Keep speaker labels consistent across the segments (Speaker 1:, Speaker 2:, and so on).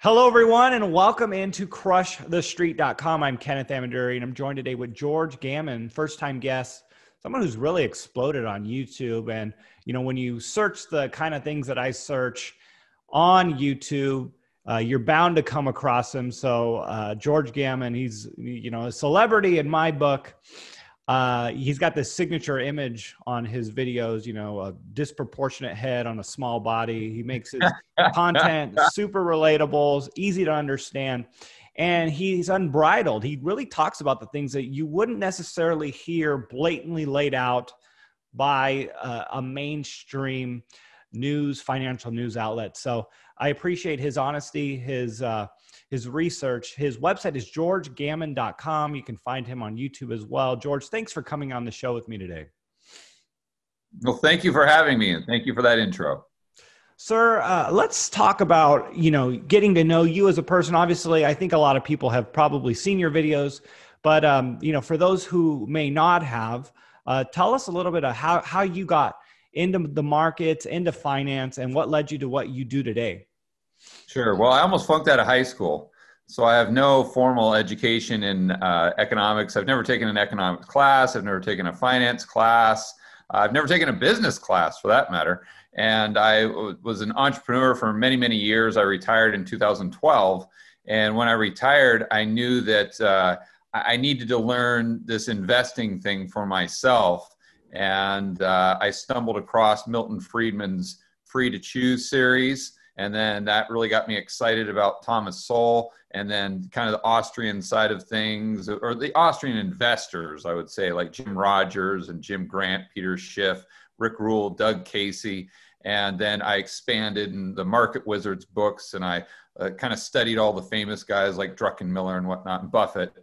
Speaker 1: Hello, everyone, and welcome into crushthestreet.com. I'm Kenneth Amaduri, and I'm joined today with George Gammon, first-time guest, someone who's really exploded on YouTube. And, you know, when you search the kind of things that I search on YouTube, you're bound to come across him. So George Gammon, he's, a celebrity in my book. He's got this signature image on his videos, a disproportionate head on a small body. He makes his content super relatable, easy to understand, and he's unbridled. He really talks about the things that you wouldn't necessarily hear blatantly laid out by a mainstream financial news outlet. So I appreciate his honesty, his research. His website is georgegammon.com. You can find him on YouTube as well. George, thanks for coming on the show with me today.
Speaker 2: Well, thank you for having me, and thank you for that intro.
Speaker 1: Sir, let's talk about, getting to know you as a person. Obviously, I think a lot of people have probably seen your videos, but, for those who may not have, tell us a little bit of how you got into the markets, into finance, and what led you to what you do today.
Speaker 2: Sure. Well, I almost flunked out of high school, so I have no formal education in economics. I've never taken an economics class. I've never taken a finance class. I've never taken a business class, for that matter. And I was an entrepreneur for many, many years. I retired in 2012. And when I retired, I knew that I needed to learn this investing thing for myself. And I stumbled across Milton Friedman's Free to Choose series. And then that really got me excited about Thomas Sowell, and then kind of the Austrian side of things, or the Austrian investors, I would say, like Jim Rogers and Jim Grant, Peter Schiff, Rick Rule, Doug Casey. And then I expanded in the Market Wizards books, and I kind of studied all the famous guys like Druckenmiller and whatnot, and Buffett.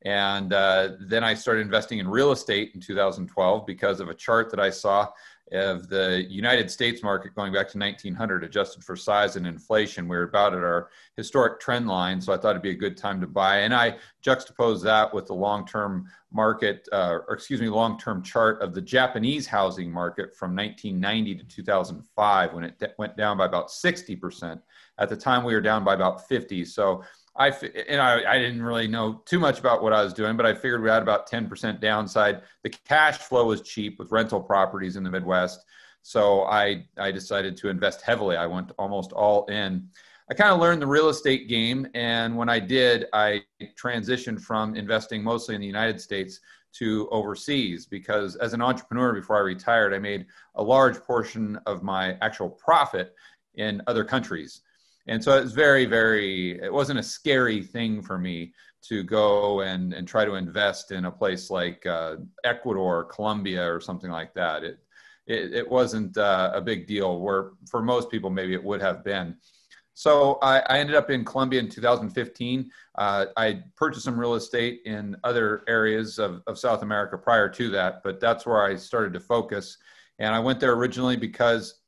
Speaker 2: And then I started investing in real estate in 2012 because of a chart that I saw of the United States market going back to 1900, adjusted for size and inflation. We were about at our historic trend line, so I thought it'd be a good time to buy. And I juxtaposed that with the long-term long-term chart of the Japanese housing market from 1990 to 2005, when it went down by about 60%. At the time, we were down by about 50. So I didn't really know too much about what I was doing, but I figured we had about 10% downside. The cash flow was cheap with rental properties in the Midwest. So I decided to invest heavily. I went almost all in. I kind of learned the real estate game. And when I did, I transitioned from investing mostly in the United States to overseas, because as an entrepreneur before I retired, I made a large portion of my actual profit in other countries. And so it's it wasn't a scary thing for me to go and try to invest in a place like Ecuador, Colombia, or something like that. It wasn't a big deal, where for most people, maybe it would have been. So I ended up in Colombia in 2015. I purchased some real estate in other areas of South America prior to that, but that's where I started to focus. And I went there originally because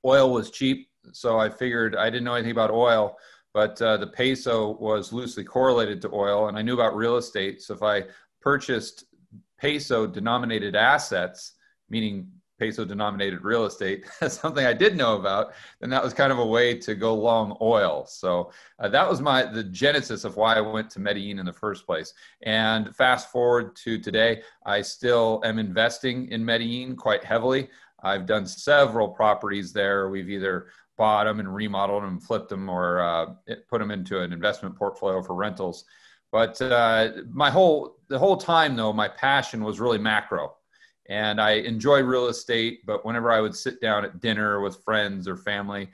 Speaker 2: oil was cheap. So I figured, I didn't know anything about oil, but the peso was loosely correlated to oil, and I knew about real estate. So if I purchased peso denominated assets, meaning peso denominated real estate, something I did know about, then that was kind of a way to go long oil. So that was the genesis of why I went to Medellin in the first place. And fast forward to today, I still am investing in Medellin quite heavily. I've done several properties there. We've either bought them and remodeled them, flipped them, or put them into an investment portfolio for rentals. But the whole time, though, my passion was really macro. And I enjoy real estate, but whenever I would sit down at dinner with friends or family,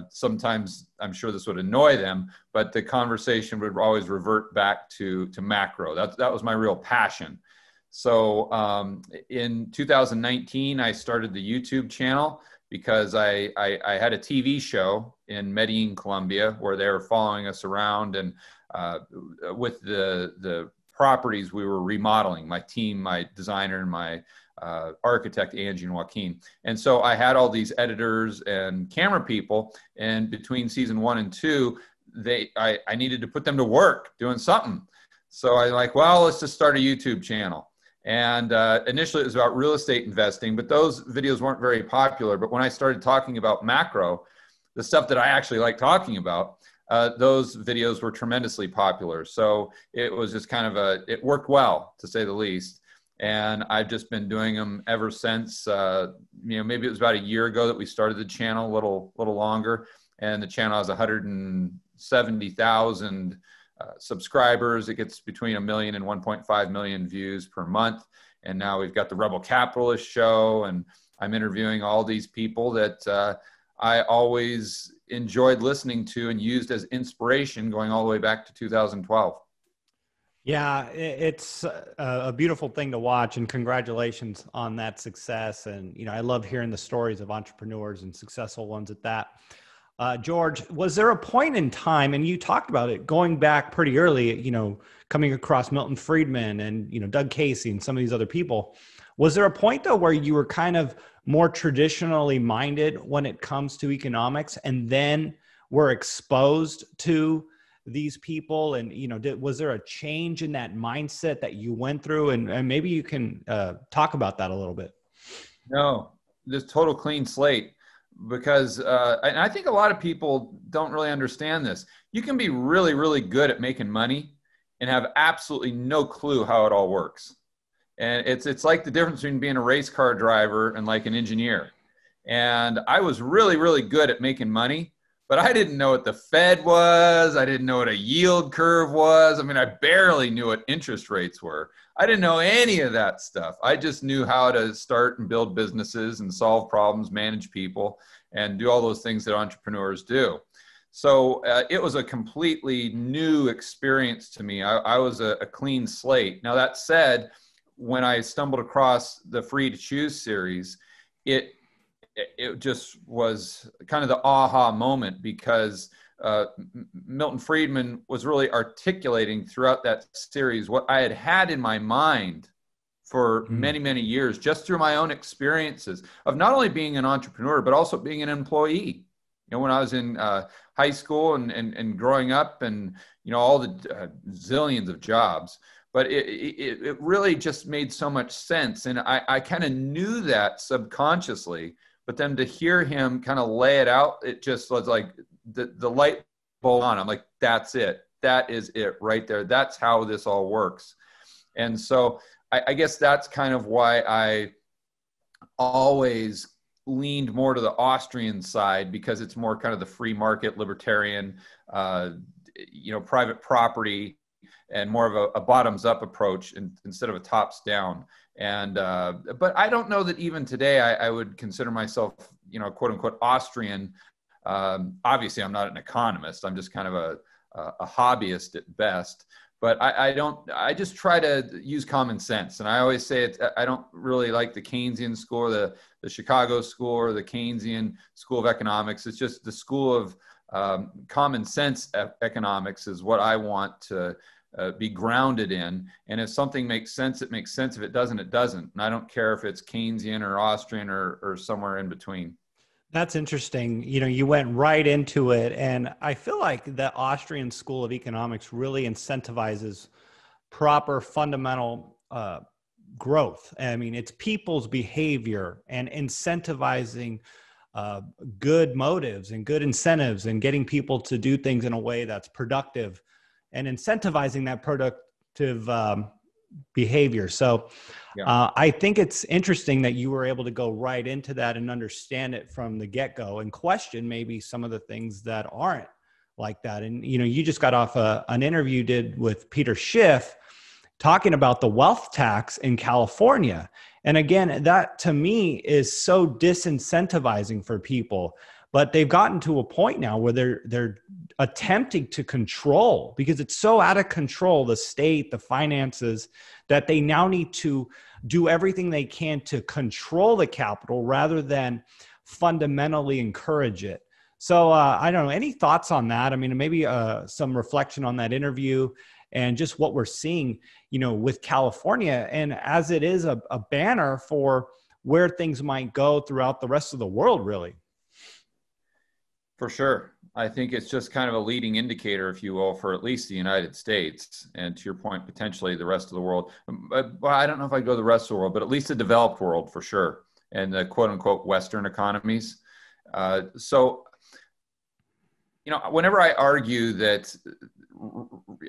Speaker 2: sometimes I'm sure this would annoy them, but the conversation would always revert back to macro. That was my real passion. So in 2019, I started the YouTube channel because I had a TV show in Medellin, Colombia, where they were following us around, and with the properties we were remodeling, my team, my designer, and my architect, Angie and Joaquin. And so I had all these editors and camera people, and between season 1 and 2, I needed to put them to work doing something. So I let's just start a YouTube channel. And initially it was about real estate investing, but those videos weren't very popular. But when I started talking about macro, the stuff that I actually like talking about, those videos were tremendously popular. So it was just kind of it worked well, to say the least. And I've just been doing them ever since. Maybe it was about a year ago that we started the channel, a little longer. And the channel has 170,000 subscribers. It gets between 1 million and 1.5 million views per month. And now we've got the Rebel Capitalist show, and I'm interviewing all these people that I always enjoyed listening to and used as inspiration going all the way back to 2012.
Speaker 1: Yeah, it's a beautiful thing to watch, and congratulations on that success. And, I love hearing the stories of entrepreneurs and successful ones at that. George, was there a point in time, and you talked about it going back pretty early, coming across Milton Friedman and, Doug Casey and some of these other people, was there a point though where you were kind of more traditionally minded when it comes to economics, and then were exposed to these people? And, was there a change in that mindset that you went through? And maybe you can talk about that a little bit.
Speaker 2: No, this total clean slate, because and I think a lot of people don't really understand this. You can be really, really good at making money and have absolutely no clue how it all works. And it's like the difference between being a race car driver and like an engineer. And I was really, really good at making money, but I didn't know what the Fed was. I didn't know what a yield curve was. I mean, I barely knew what interest rates were. I didn't know any of that stuff. I just knew how to start and build businesses and solve problems, manage people, and do all those things that entrepreneurs do. So it was a completely new experience to me. I was a clean slate. Now, that said, when I stumbled across the Free to Choose series, it just was kind of the aha moment, because Milton Friedman was really articulating throughout that series what I had in my mind for many, many years, just through my own experiences of not only being an entrepreneur, but also being an employee. When I was in high school and growing up, and, all the zillions of jobs, but it really just made so much sense. And I kind of knew that subconsciously, but then to hear him kind of lay it out, it just was like the light bulb on. I'm like, that's it. That is it right there. That's how this all works. And so I guess that's kind of why I always leaned more to the Austrian side, because it's more kind of the free market, libertarian, private property, and more of a bottoms up approach instead of a tops down. And, but I don't know that even today I would consider myself, quote unquote Austrian. Obviously I'm not an economist. I'm just kind of a hobbyist at best, but I just try to use common sense. And I always say I don't really like the Keynesian school, or the Chicago school, or the Keynesian school of economics. It's just the school of common sense economics is what I want to be grounded in. And if something makes sense, it makes sense. If it doesn't, it doesn't. And I don't care if it's Keynesian or Austrian or somewhere in between.
Speaker 1: That's interesting. You went right into it. And I feel like the Austrian School of Economics really incentivizes proper fundamental growth. I mean, it's people's behavior and incentivizing good motives and good incentives, and getting people to do things in a way that's productive, and incentivizing that productive behavior. So I think it's interesting that you were able to go right into that and understand it from the get-go, and question maybe some of the things that aren't like that. And, you just got off an interview you did with Peter Schiff talking about the wealth tax in California. And again, that to me is so disincentivizing for people. But they've gotten to a point now where they're attempting to control, because it's so out of control, the state, the finances, that they now need to do everything they can to control the capital rather than fundamentally encourage it. So I don't know, any thoughts on that? I mean, maybe some reflection on that interview and just what we're seeing, with California, and as it is a banner for where things might go throughout the rest of the world, really.
Speaker 2: For sure. I think it's just kind of a leading indicator, if you will, for at least the United States, and to your point, potentially the rest of the world. Well, I don't know if I go the rest of the world, but at least the developed world for sure, and the quote unquote Western economies. So whenever I argue that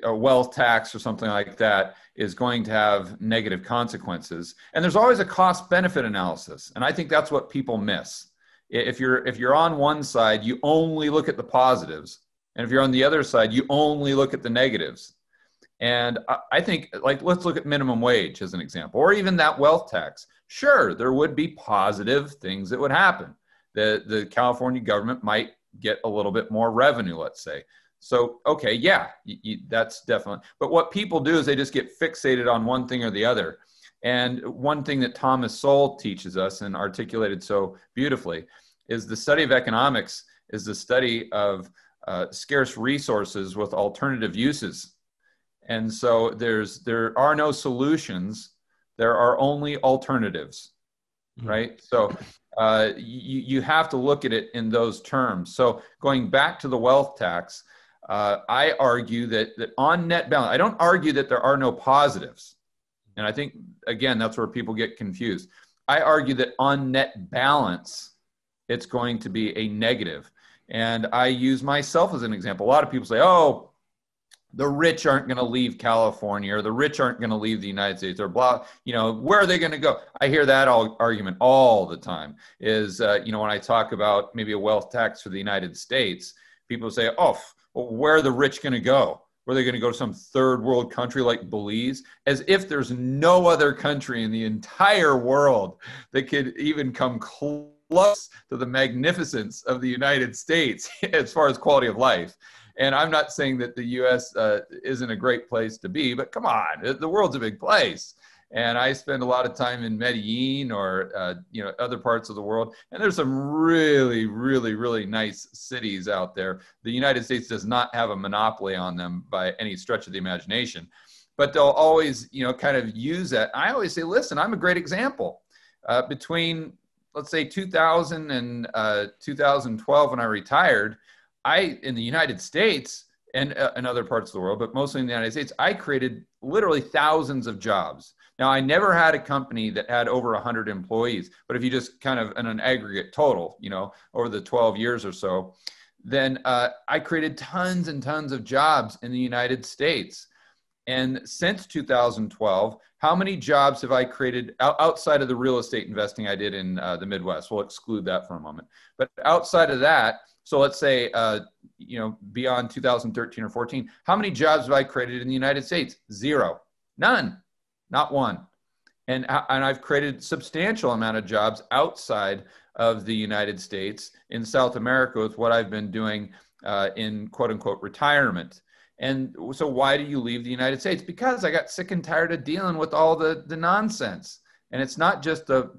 Speaker 2: a wealth tax or something like that is going to have negative consequences, and there's always a cost benefit analysis, and I think that's what people miss. If you're on one side, you only look at the positives, and if you're on the other side, you only look at the negatives. And I think, like, let's look at minimum wage as an example, or even that wealth tax. Sure, there would be positive things that would happen. The California government might get a little bit more revenue, let's say. So, okay, yeah, that's definitely. But what people do is they just get fixated on one thing or the other. And one thing that Thomas Sowell teaches us and articulated so beautifully is the study of economics is the study of scarce resources with alternative uses. And so there are no solutions. There are only alternatives, right? So you have to look at it in those terms. So going back to the wealth tax, I argue that on net balance, I don't argue that there are no positives. And I think, again, that's where people get confused. I argue that on net balance, it's going to be a negative. And I use myself as an example. A lot of people say, oh, the rich aren't going to leave California, or the rich aren't going to leave the United States, or blah, where are they going to go? I hear that argument all the time is, when I talk about maybe a wealth tax for the United States, people say, oh, well, where are the rich going to go? Were they going to go to some third world country like Belize? As if there's no other country in the entire world that could even come close to the magnificence of the United States as far as quality of life. And I'm not saying that the U.S. Isn't a great place to be, but come on, the world's a big place. And I spend a lot of time in Medellin or, other parts of the world. And there's some really, really, really nice cities out there. The United States does not have a monopoly on them by any stretch of the imagination. But they'll always, kind of use that. I always say, listen, I'm a great example. Between, let's say, 2000 and 2012, when I retired, in the United States and in other parts of the world, but mostly in the United States, I created literally thousands of jobs. Now, I never had a company that had over 100 employees, but if you just kind of in an aggregate total, over the 12 years or so, then I created tons and tons of jobs in the United States. And since 2012, how many jobs have I created outside of the real estate investing I did in the Midwest? We'll exclude that for a moment. But outside of that, so let's say, beyond 2013 or 14, how many jobs have I created in the United States? Zero, none, not one. And I've created substantial amount of jobs outside of the United States in South America with what I've been doing in quote unquote retirement. And so why do you leave the United States? Because I got sick and tired of dealing with all the nonsense. And it's not just the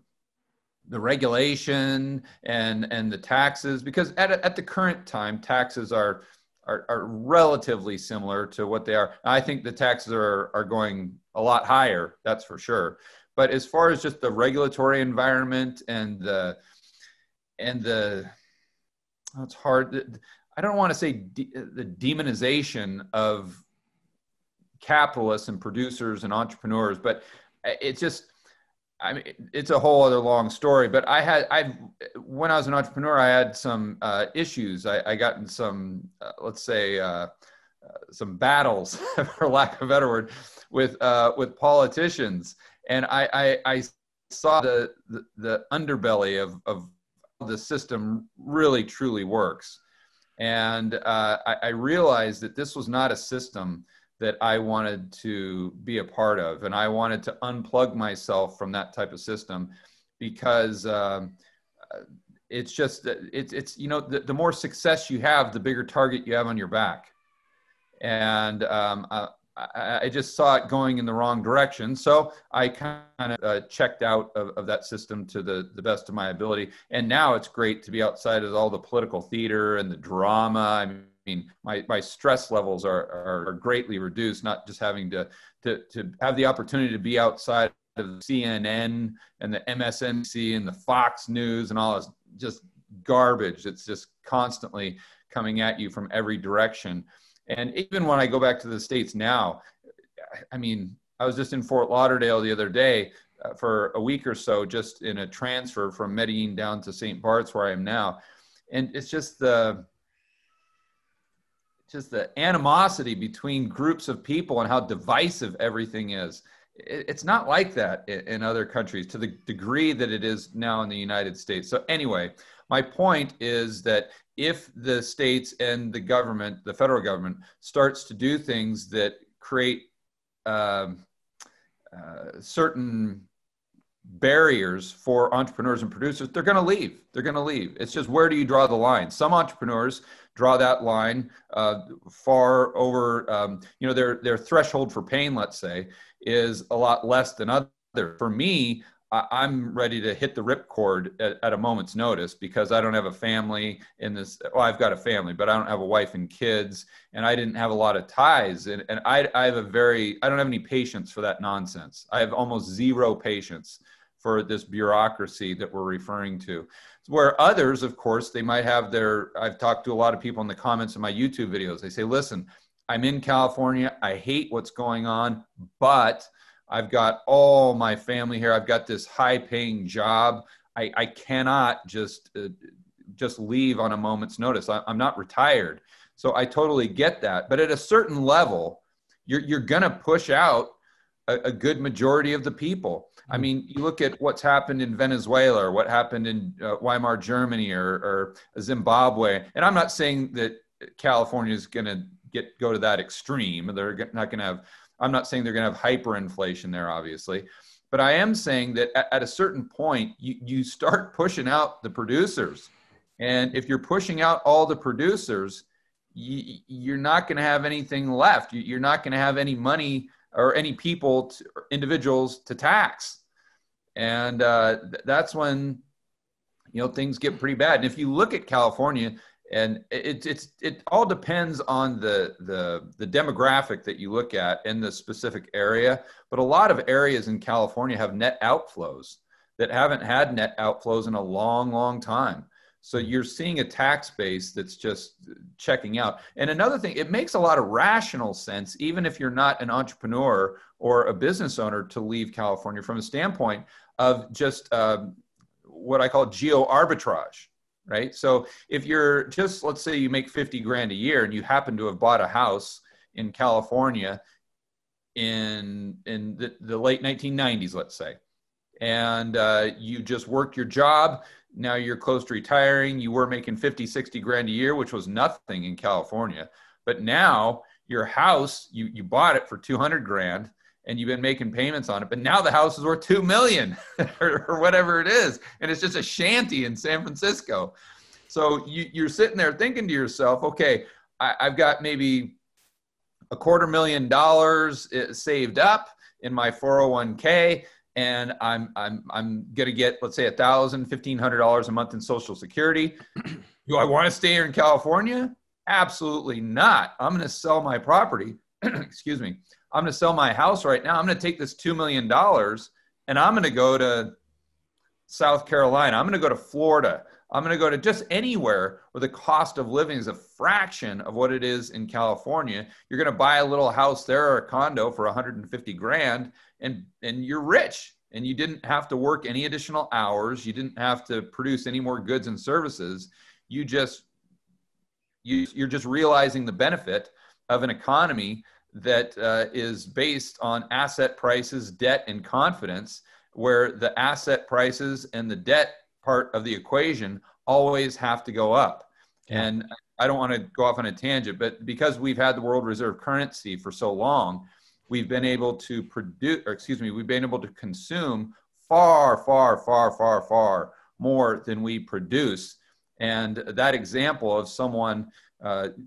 Speaker 2: regulation and the taxes, because at the current time, taxes are relatively similar to what they are. I think the taxes are going a lot higher, that's for sure. But as far as just the regulatory environment and the it's hard. I don't want to say the demonization of capitalists and producers and entrepreneurs, but it's just, it's a whole other long story. But when I was an entrepreneur, I had some issues. I got in some, let's say, some battles, for lack of a better word, with politicians, and I saw the underbelly of how the system really truly works. And I realized that this was not a system that I wanted to be a part of. And I wanted to unplug myself from that type of system, because it's just, the more success you have, the bigger target you have on your back. And I just saw it going in the wrong direction. So I kind of checked out of that system to the best of my ability. And now it's great to be outside of all the political theater and the drama. I mean, my stress levels are greatly reduced, not just having to have the opportunity to be outside of CNN and the MSNBC and the Fox News and all this just garbage. It's just constantly coming at you from every direction. And even when I go back to the States now, I mean, I was just in Fort Lauderdale the other day for a week or so, just in a transfer from Medellin down to St. Bart's, where I am now. And it's just just the animosity between groups of people and how divisive everything is. It's not like that in other countries to the degree that it is now in the United States. So anyway, my point is that if the states and the government, the federal government, starts to do things that create certain barriers for entrepreneurs and producers, they're going to leave. They're going to leave. It's just, where do you draw the line? Some entrepreneurs draw that line far over, their threshold for pain, let's say, is a lot less than others. For me, I'm ready to hit the ripcord at a moment's notice, because I don't have a family in this. Well, I've got a family, but I don't have a wife and kids, and I didn't have a lot of ties. And I don't have any patience for that nonsense. I have almost zero patience for this bureaucracy that we're referring to. Where others, of course, they might have I've talked to a lot of people in the comments of my YouTube videos. They say, listen, I'm in California. I hate what's going on, but I've got all my family here. I've got this high-paying job. I cannot just leave on a moment's notice. I'm not retired. So I totally get that. But at a certain level, you're going to push out a good majority of the people. I mean, you look at what's happened in Venezuela, or what happened in Weimar Germany, or Zimbabwe. And I'm not saying that California is going to go to that extreme. They're not going to have. I'm not saying they're going to have hyperinflation there, obviously, but I am saying that at a certain point, you start pushing out the producers. And if you're pushing out all the producers, you're not going to have anything left. You're not going to have any money or any people, individuals to tax. And that's when, things get pretty bad. And if you look at California, and it all depends on the demographic that you look at in the specific area. But a lot of areas in California have net outflows that haven't had net outflows in a long, long time. So you're seeing a tax base that's just checking out. And another thing, it makes a lot of rational sense, even if you're not an entrepreneur or a business owner, to leave California from a standpoint of just what I call geo arbitrage. Right. So if you're just, let's say you make 50 grand a year and you happen to have bought a house in California in the late 1990s, let's say, and you just worked your job. Now you're close to retiring. You were making 50, 60 grand a year, which was nothing in California. But now your house, you bought it for 200 grand. And you've been making payments on it, but now the house is worth $2 million or whatever it is. And it's just a shanty in San Francisco. So you're sitting there thinking to yourself, okay, I've got maybe $250,000 saved up in my 401k. And I'm going to get, let's say, $1,000, $1,500 a month in Social Security. Do I want to stay here in California? Absolutely not. I'm going to sell my property. Excuse me. I'm going to sell my house right now. I'm going to take this $2 million and I'm going to go to South Carolina. I'm going to go to Florida. I'm going to go to just anywhere where the cost of living is a fraction of what it is in California. You're going to buy a little house there or a condo for 150 grand and you're rich, and you didn't have to work any additional hours. You didn't have to produce any more goods and services. You're just realizing the benefit of an economy that is based on asset prices, debt, and confidence, where the asset prices and the debt part of the equation always have to go up. Yeah. And I don't want to go off on a tangent, but because we've had the world reserve currency for so long, we've been able to we've been able to consume far, far, far, far, far more than we produce. And that example of someone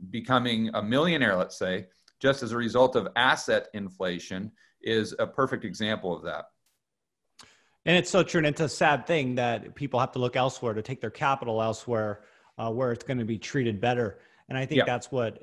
Speaker 2: becoming a millionaire, let's say, just as a result of asset inflation, is a perfect example of that.
Speaker 1: And it's so true. And it's a sad thing that people have to look elsewhere to take their capital elsewhere, where it's going to be treated better. And I think that's what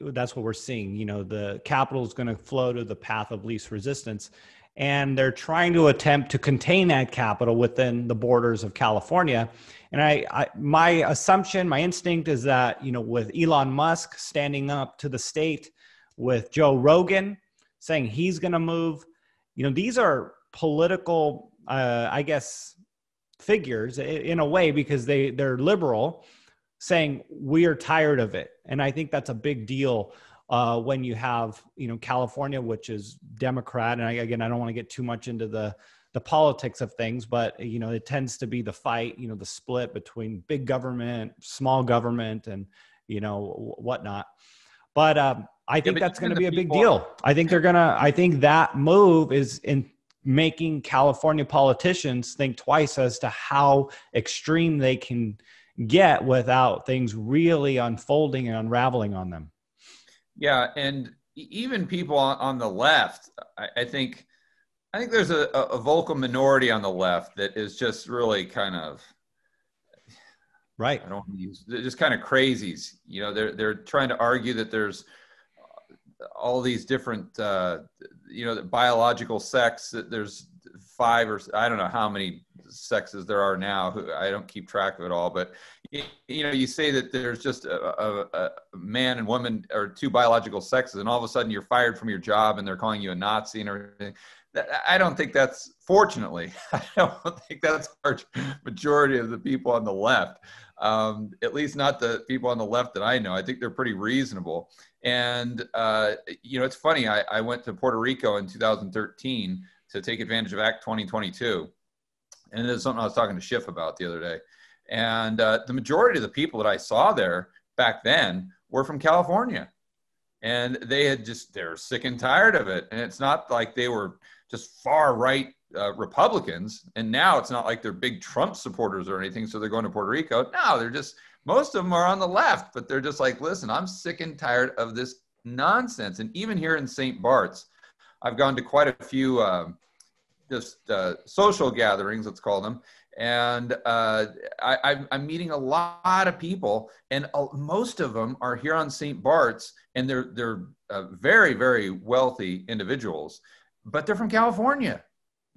Speaker 1: we're seeing. The capital is going to flow to the path of least resistance. And they're trying to attempt to contain that capital within the borders of California. And my assumption, my instinct is that, with Elon Musk standing up to the state, with Joe Rogan saying he's going to move, these are political, figures in a way, because they're liberal, saying we are tired of it. And I think that's a big deal when you have, California, which is Democrat. And again, I don't want to get too much into the politics of things, but it tends to be the fight, the split between big government, small government, and whatnot. But I think that's going to be a big deal. I think that move is in making California politicians think twice as to how extreme they can get without things really unfolding and unraveling on them.
Speaker 2: Yeah, and even people on the left, I think there's a vocal minority on the left that is just really kind of
Speaker 1: right.
Speaker 2: They're just kind of crazies. They're trying to argue that there's all these different, biological sex. That there's 5 or I don't know how many sexes there are now. I don't keep track of it all, but you say that there's just a man and woman or 2 biological sexes, and all of a sudden you're fired from your job and they're calling you a Nazi and everything. I don't think fortunately, I don't think that's a large majority of the people on the left. At least not the people on the left that I know. I think they're pretty reasonable. And, it's funny. I went to Puerto Rico in 2013 to take advantage of Act 2022. And this is something I was talking to Schiff about the other day. And the majority of the people that I saw there back then were from California. And they're sick and tired of it. And it's not like they were just far right Republicans. And now it's not like they're big Trump supporters or anything. So they're going to Puerto Rico. No, most of them are on the left, but they're just like, listen, I'm sick and tired of this nonsense. And even here in St. Bart's, I've gone to quite a few social gatherings, let's call them. And I'm meeting a lot of people, and most of them are here on St. Bart's, and they're very, very wealthy individuals, but they're from California,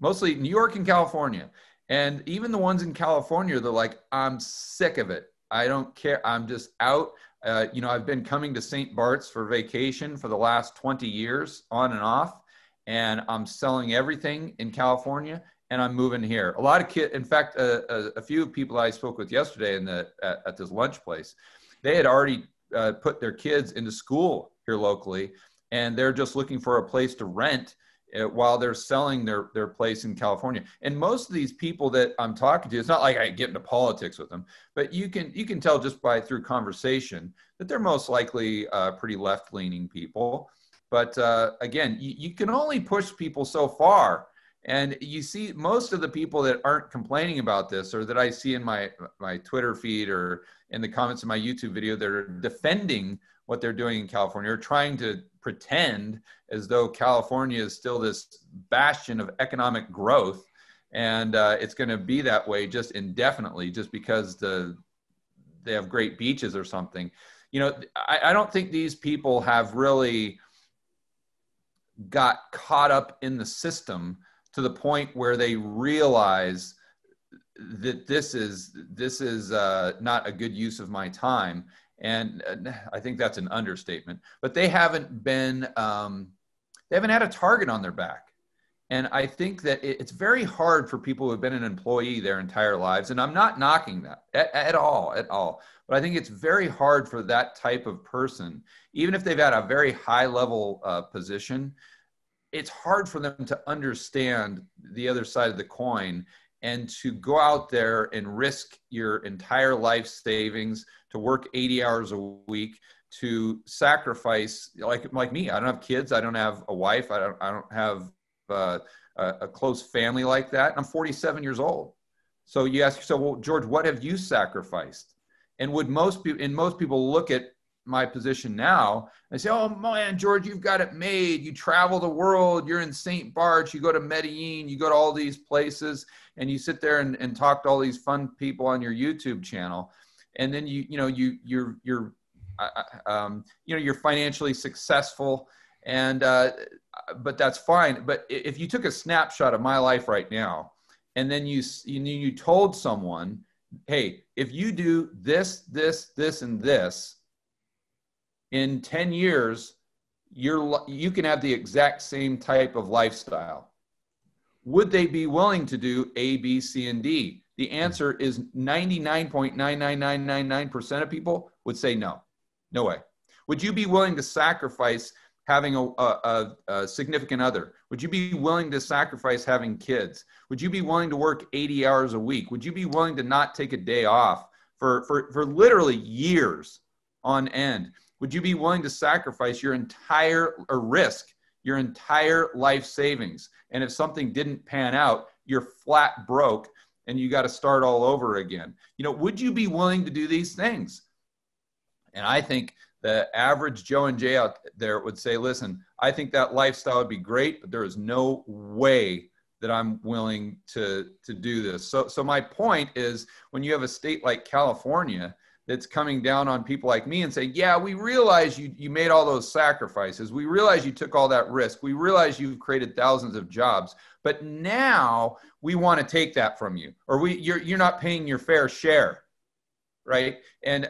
Speaker 2: mostly New York and California. And even the ones in California, they're like, I'm sick of it. I don't care. I'm just out. I've been coming to St. Bart's for vacation for the last 20 years on and off, and I'm selling everything in California, and I'm moving here. A lot of kids, in fact, a few people I spoke with yesterday at this lunch place, they had already put their kids into school here locally, and they're just looking for a place to rent while they're selling their place in California. And most of these people that I'm talking to, it's not like I get into politics with them, but you can tell just through conversation that they're most likely pretty left-leaning people. But again, you can only push people so far. And you see most of the people that aren't complaining about this, or that I see in my Twitter feed or in the comments of my YouTube video, that are defending what they're doing in California, or trying to pretend as though California is still this bastion of economic growth, and it's going to be that way just indefinitely, just because they have great beaches or something. I don't think these people have really got caught up in the system to the point where they realize that this is not a good use of my time. And I think that's an understatement, but they haven't had a target on their back. And I think that it's very hard for people who have been an employee their entire lives. And I'm not knocking that at all. But I think it's very hard for that type of person, even if they've had a very high level position, it's hard for them to understand the other side of the coin, and to go out there and risk your entire life savings, to work 80 hours a week, to sacrifice, like me. I don't have kids. I don't have a wife. I don't have a close family like that. I'm 47 years old. So you ask yourself, well, George, what have you sacrificed? And most people look at my position now and say, oh man, George, you've got it made. You travel the world. You're in St. Bart's. You go to Medellin. You go to all these places, and you sit there and talk to all these fun people on your YouTube channel. And then you're financially successful, and but that's fine. But if you took a snapshot of my life right now, and then you told someone, hey, if you do this, and this, in 10 years, you can have the exact same type of lifestyle. Would they be willing to do A, B, C, and D? The answer is 99.99999% of people would say no. No way. Would you be willing to sacrifice having a significant other? Would you be willing to sacrifice having kids? Would you be willing to work 80 hours a week? Would you be willing to not take a day off for literally years on end? Would you be willing to sacrifice your entire, or risk your entire life savings? And if something didn't pan out, you're flat broke and you got to start all over again. You know, would you be willing to do these things? And I think the average Joe and Jay out there would say, listen, I think that lifestyle would be great, but there is no way that I'm willing to do this. So my point is, when you have a state like California that's coming down on people like me and say, yeah, we realize you made all those sacrifices. We realize you took all that risk. We realize you've created thousands of jobs, but now we want to take that from you, or you're not paying your fair share, right? And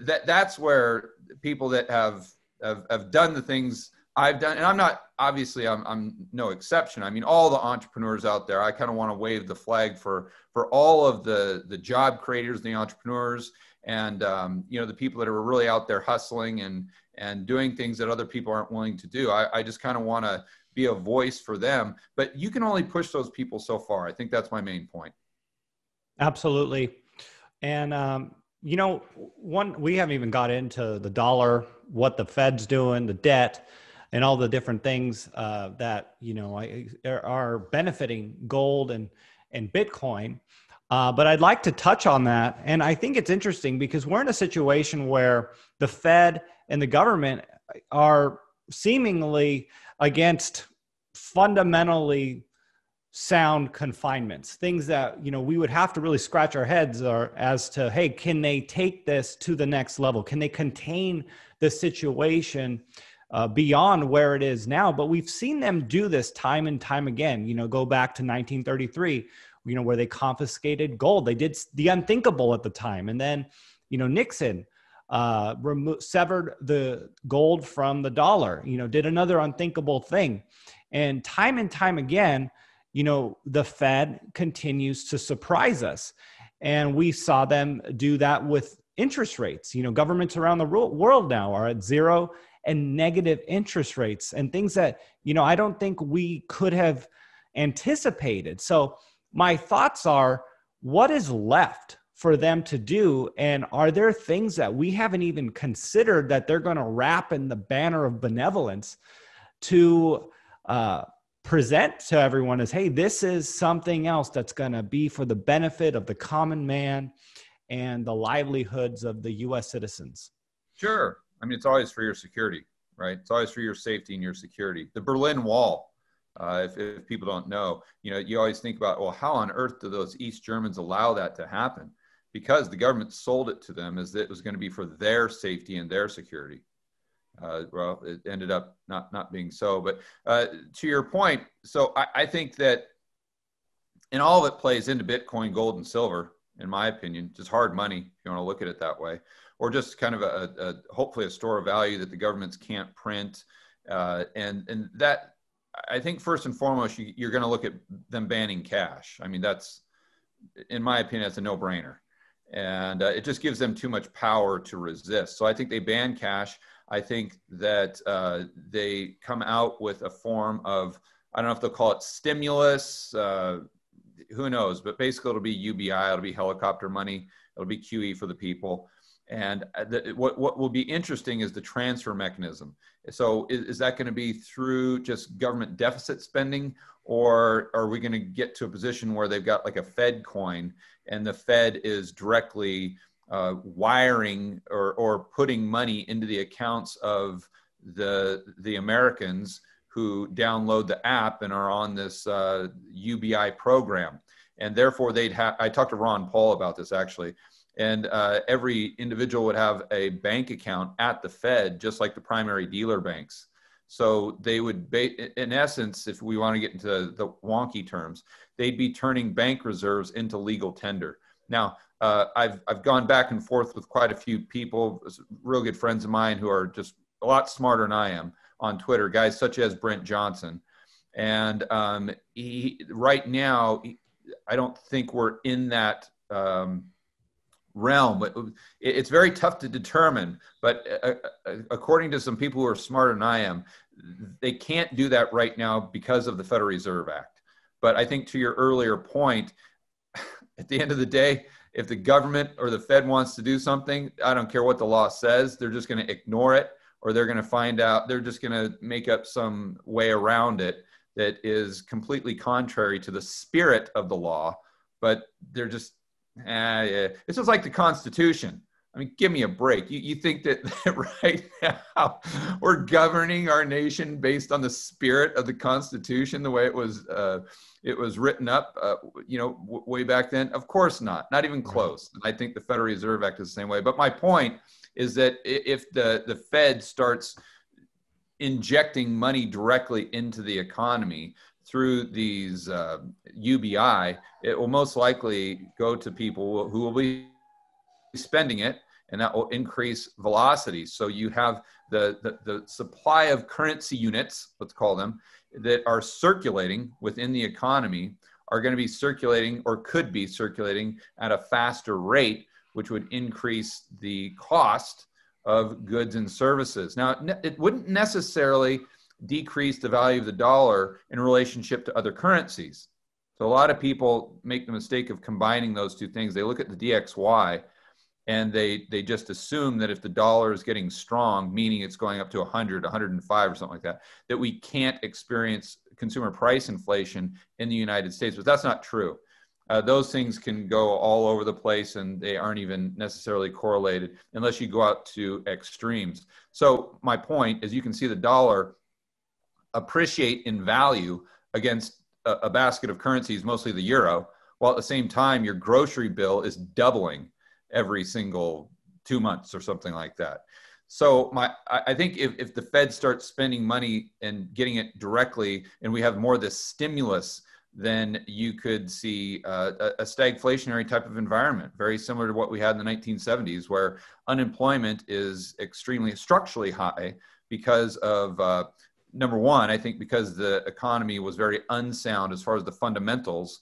Speaker 2: that's where people that have done the things I've done, and I'm not, obviously I'm no exception. I mean, all the entrepreneurs out there, I kind of want to wave the flag for all of the job creators, the entrepreneurs, and you know, the people that are really out there hustling and doing things that other people aren't willing to do. I just kind of want to be a voice for them, but you can only push those people so far. I think that's my main point.
Speaker 1: Absolutely. And you know, we haven't even got into the dollar, what the Fed's doing, the debt, and all the different things that, you know, are benefiting gold and Bitcoin. But I'd like to touch on that. And I think it's interesting because we're in a situation where the Fed and the government are seemingly against fundamentally sound confinements, things that, you know, we would have to really scratch our heads as to, hey, can they take this to the next level? Can they contain the situation beyond where it is now? But we've seen them do this time and time again. You know, go back to 1933, you know, where they confiscated gold. They did the unthinkable at the time. And then, you know, Nixon severed the gold from the dollar, you know, did another unthinkable thing. And time again, you know, the Fed continues to surprise us. And we saw them do that with interest rates. You know, governments around the world now are at zero and negative interest rates and things that, you know, I don't think we could have anticipated. So my thoughts are, what is left for them to do? And are there things that we haven't even considered that they're going to wrap in the banner of benevolence to present to everyone as, hey, this is something else that's going to be for the benefit of the common man and the livelihoods of the U.S. citizens?
Speaker 2: Sure. I mean, it's always for your security, right? It's always for your safety and your security. The Berlin Wall, if people don't know, you know, you always think about, well, how on earth do those East Germans allow that to happen? Because the government sold it to them as it was going to be for their safety and their security. Well, it ended up not being so. But to your point, so I think that, and all of it plays into Bitcoin, gold, and silver, in my opinion, just hard money, if you want to look at it that way, or just kind of a hopefully a store of value that the governments can't print. And that, I think first and foremost, you're going to look at them banning cash. I mean, that's, in my opinion, that's a no-brainer. And it just gives them too much power to resist. So I think they ban cash. I think that they come out with a form of, I don't know if they'll call it stimulus, who knows, but basically it'll be UBI, it'll be helicopter money, it'll be QE for the people. And what will be interesting is the transfer mechanism. So is that going to be through just government deficit spending, or are we going to get to a position where they've got like a Fed coin and the Fed is directly wiring or putting money into the accounts of the Americans who download the app and are on this UBI program? And therefore I talked to Ron Paul about this actually. And every individual would have a bank account at the Fed, just like the primary dealer banks. So they would, in essence, if we want to get into the wonky terms, they'd be turning bank reserves into legal tender. Now, I've gone back and forth with quite a few people, real good friends of mine who are just a lot smarter than I am on Twitter, guys such as Brent Johnson. And he right now, I don't think we're in that realm. But it's very tough to determine. But according to some people who are smarter than I am, they can't do that right now because of the Federal Reserve Act. But I think to your earlier point, at the end of the day, if the government or the Fed wants to do something, I don't care what the law says, they're just going to ignore it, or they're going to find out, they're just going to make up some way around it that is completely contrary to the spirit of the law. But they're just, it's just like the Constitution. I mean, give me a break. You think that right now we're governing our nation based on the spirit of the Constitution, the way it was written up, way back then? Of course not even close. And I think the Federal Reserve Act is the same way. But my point is that if the Fed starts injecting money directly into the economy through these UBI, it will most likely go to people who will be spending it, and that will increase velocity. So you have the supply of currency units, let's call them, that are circulating within the economy are going to be circulating, or could be circulating, at a faster rate, which would increase the cost of goods and services. Now, it wouldn't necessarily decrease the value of the dollar in relationship to other currencies. So a lot of people make the mistake of combining those two things. They look at the DXY and they just assume that if the dollar is getting strong, meaning it's going up to 100, 105 or something like that, that we can't experience consumer price inflation in the United States. But that's not true. Those things can go all over the place, and they aren't even necessarily correlated unless you go out to extremes. So my point is, you can see the dollar appreciate in value against a basket of currencies, mostly the euro, while at the same time your grocery bill is doubling every single 2 months or something like that. So I think if the Fed starts spending money and getting it directly, and we have more of this stimulus, then you could see a stagflationary type of environment, very similar to what we had in the 1970s, where unemployment is extremely structurally high because of, number one, I think because the economy was very unsound as far as the fundamentals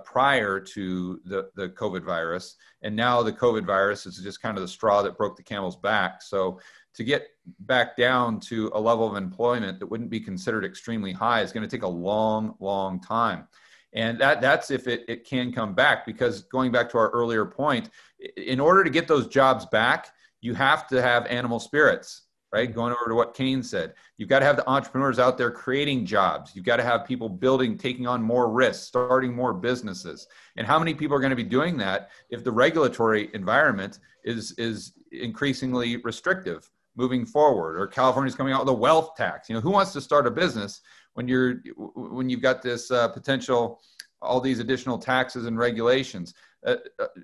Speaker 2: prior to the COVID virus. And now the COVID virus is just kind of the straw that broke the camel's back. So to get back down to a level of employment that wouldn't be considered extremely high is going to take a long, long time. And that's if it can come back, because going back to our earlier point, in order to get those jobs back, you have to have animal spirits, right? Going over to what Keynes said, you've got to have the entrepreneurs out there creating jobs. You've got to have people building, taking on more risks, starting more businesses. And how many people are going to be doing that if the regulatory environment is increasingly restrictive moving forward? Or California's coming out with a wealth tax. Who wants to start a business when you've got this potential, all these additional taxes and regulations?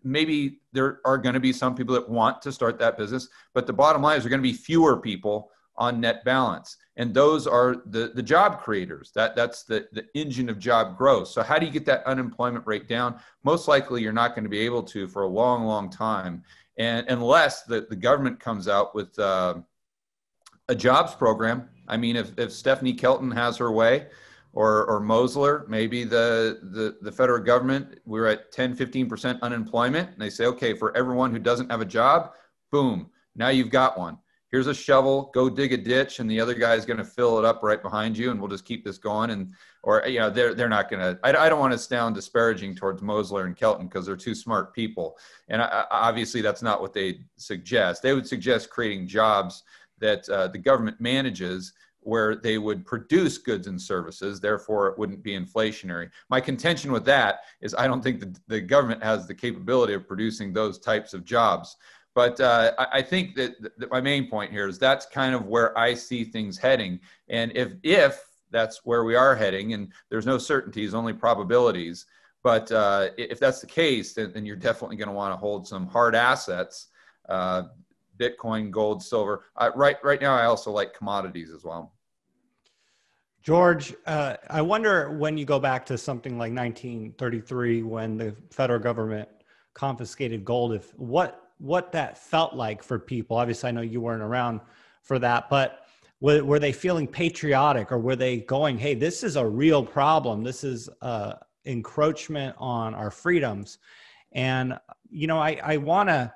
Speaker 2: Maybe there are going to be some people that want to start that business, but the bottom line is there are going to be fewer people on net balance. And those are the job creators. That's the engine of job growth. So how do you get that unemployment rate down? Most likely you're not going to be able to for a long, long time. And unless the government comes out with a jobs program. I mean, if Stephanie Kelton has her way, or Mosler, maybe the federal government, we're at 10, 15% unemployment. And they say, okay, for everyone who doesn't have a job, boom, now you've got one. Here's a shovel, go dig a ditch, and the other guy's going to fill it up right behind you, and we'll just keep this going. They're not going to, I don't want to sound disparaging towards Mosler and Kelton because they're two smart people. And obviously that's not what they suggest. They would suggest creating jobs that the government manages, where they would produce goods and services, therefore it wouldn't be inflationary. My contention with that is I don't think the government has the capability of producing those types of jobs. But I think that my main point here is that's kind of where I see things heading. And if that's where we are heading, and there's no certainties, only probabilities, but if that's the case, then you're definitely going to want to hold some hard assets, Bitcoin, gold, silver. Right now, I also like commodities as well.
Speaker 1: George, I wonder, when you go back to something like 1933, when the federal government confiscated gold, if what that felt like for people. Obviously, I know you weren't around for that, but were they feeling patriotic, or were they going, hey, this is a real problem. This is encroachment on our freedoms. And, I want to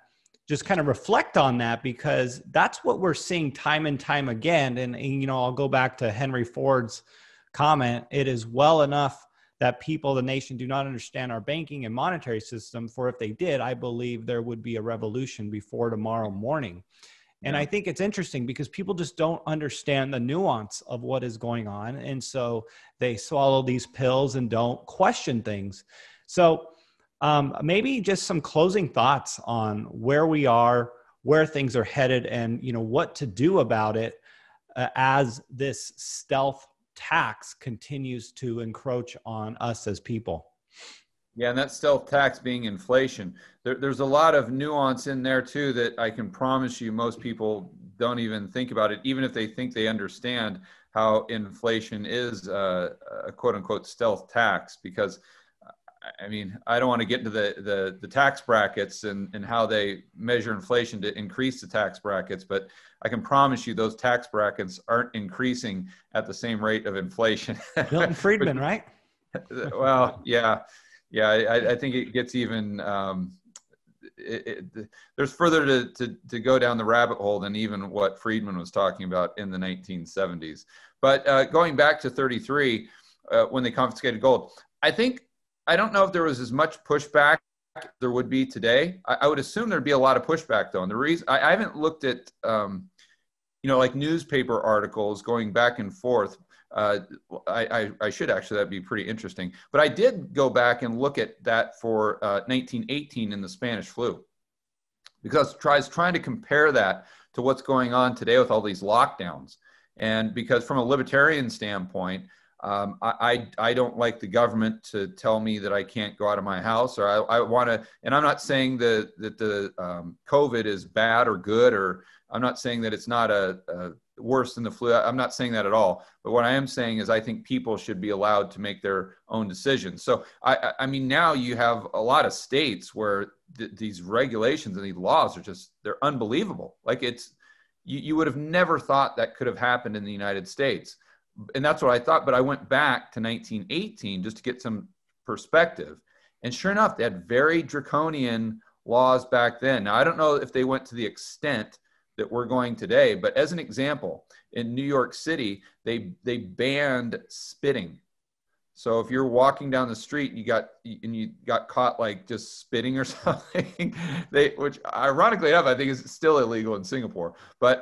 Speaker 1: just kind of reflect on that, because that's what we're seeing time and time again. And I'll go back to Henry Ford's comment. It is well enough that people, the nation, do not understand our banking and monetary system, for if they did, I believe there would be a revolution before tomorrow morning. And I think it's interesting because people just don't understand the nuance of what is going on. And so they swallow these pills and don't question things. So maybe just some closing thoughts on where we are, where things are headed, and what to do about it as this stealth tax continues to encroach on us as people.
Speaker 2: Yeah, and that stealth tax being inflation. There's a lot of nuance in there too that I can promise you most people don't even think about it, even if they think they understand how inflation is a quote unquote stealth tax. Because I mean, I don't want to get into the tax brackets and how they measure inflation to increase the tax brackets, but I can promise you those tax brackets aren't increasing at the same rate of inflation.
Speaker 1: Milton Friedman, right?
Speaker 2: Well, yeah. Yeah, I think it gets even, there's further to go down the rabbit hole than even what Friedman was talking about in the 1970s. But going back to 33, when they confiscated gold, I don't know if there was as much pushback as there would be today. I would assume there'd be a lot of pushback though. And the reason, I haven't looked at, like newspaper articles going back and forth. I should actually, that'd be pretty interesting. But I did go back and look at that for 1918 in the Spanish flu, because I was trying to compare that to what's going on today with all these lockdowns. And because from a libertarian standpoint, I don't like the government to tell me that I can't go out of my house, or I want to, and I'm not saying that the COVID is bad or good, or I'm not saying that it's not a worse than the flu. I'm not saying that at all. But what I am saying is I think people should be allowed to make their own decisions. So I mean, now you have a lot of states where these regulations and these laws are just, they're unbelievable. Like you would have never thought that could have happened in the United States. And that's what I thought. But I went back to 1918 just to get some perspective. And sure enough, they had very draconian laws back then. Now, I don't know if they went to the extent that we're going today, but as an example, in New York City, they banned spitting. So if you're walking down the street, you got caught like just spitting or something, which ironically enough, I think is still illegal in Singapore, but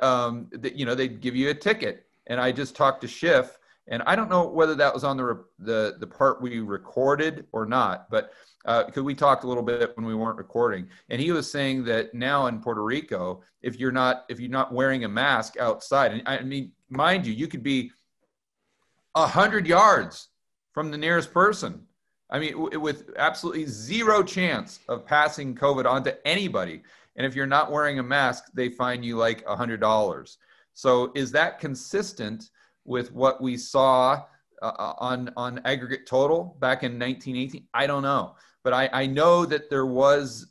Speaker 2: they'd give you a ticket. And I just talked to Schiff, and I don't know whether that was on the part we recorded or not, but because we talked a little bit when we weren't recording, and he was saying that now in Puerto Rico, if you're not wearing a mask outside, and I mean, mind you, you could be 100 yards from the nearest person. I mean, with absolutely zero chance of passing COVID on to anybody. And if you're not wearing a mask, they fine you like $100. So is that consistent with what we saw on aggregate total back in 1918? I don't know. But I know that there was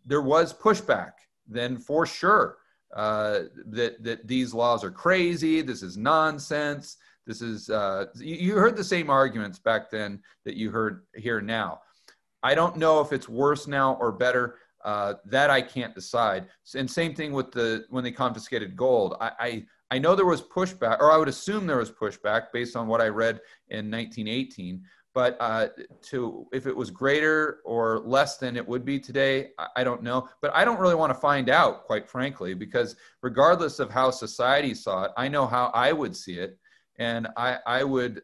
Speaker 2: pushback then for sure, that these laws are crazy. This is nonsense. This is you heard the same arguments back then that you heard here now. I don't know if it's worse now or better. That I can't decide. And same thing with when they confiscated gold. I know there was pushback, or I would assume there was pushback based on what I read in 1918. But if it was greater or less than it would be today, I don't know. But I don't really want to find out, quite frankly, because regardless of how society saw it, I know how I would see it, and I would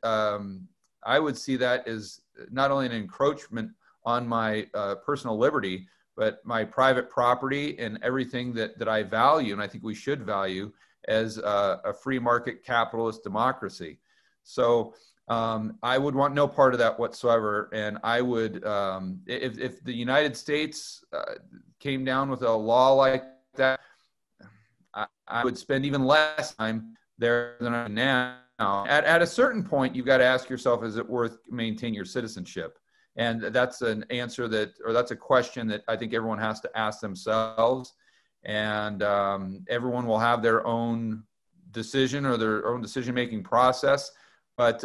Speaker 2: see that as not only an encroachment on my personal liberty, but my private property and everything that I value, and I think we should value as a free market capitalist democracy. So I would want no part of that whatsoever. And I would, if the United States came down with a law like that, I would spend even less time there than I am now. At a certain point, you've got to ask yourself, is it worth maintaining your citizenship? And that's an answer that's a question that I think everyone has to ask themselves. And everyone will have their own decision or their own decision-making process. But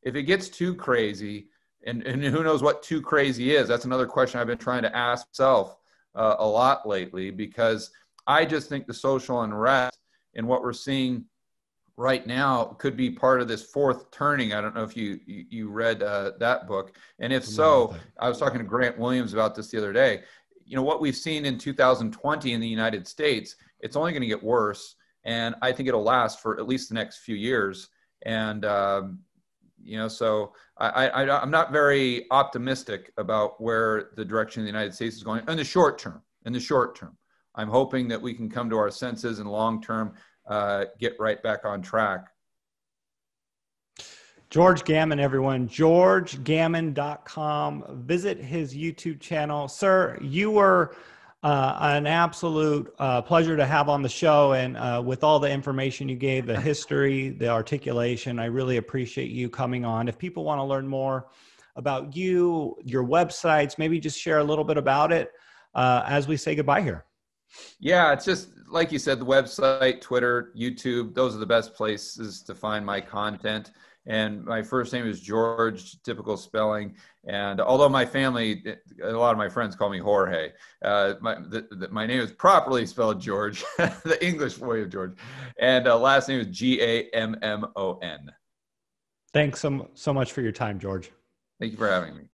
Speaker 2: if it gets too crazy, and who knows what too crazy is? That's another question I've been trying to ask myself a lot lately, because I just think the social unrest and what we're seeing right now could be part of this fourth turning. I don't know if you read that book, and if so, I was talking to Grant Williams about this the other day. You know, what we've seen in 2020 in the United States, it's only going to get worse, and I think it'll last for at least the next few years. And you know, so I'm not very optimistic about where the direction of the United States is going in the short term. In the short term, I'm hoping that we can come to our senses, and long term, get right back on track.
Speaker 1: George Gammon, everyone, georgegammon.com. Visit his YouTube channel. Sir, you were an absolute pleasure to have on the show. And with all the information you gave, the history, the articulation, I really appreciate you coming on. If people want to learn more about you, your websites, maybe just share a little bit about it as we say goodbye here.
Speaker 2: Yeah, it's just like you said, the website, Twitter, YouTube, those are the best places to find my content. And my first name is George, typical spelling. And although my family, a lot of my friends call me Jorge, my name is properly spelled George, the English way of George. And last name is Gammon.
Speaker 1: Thanks so much for your time, George.
Speaker 2: Thank you for having me.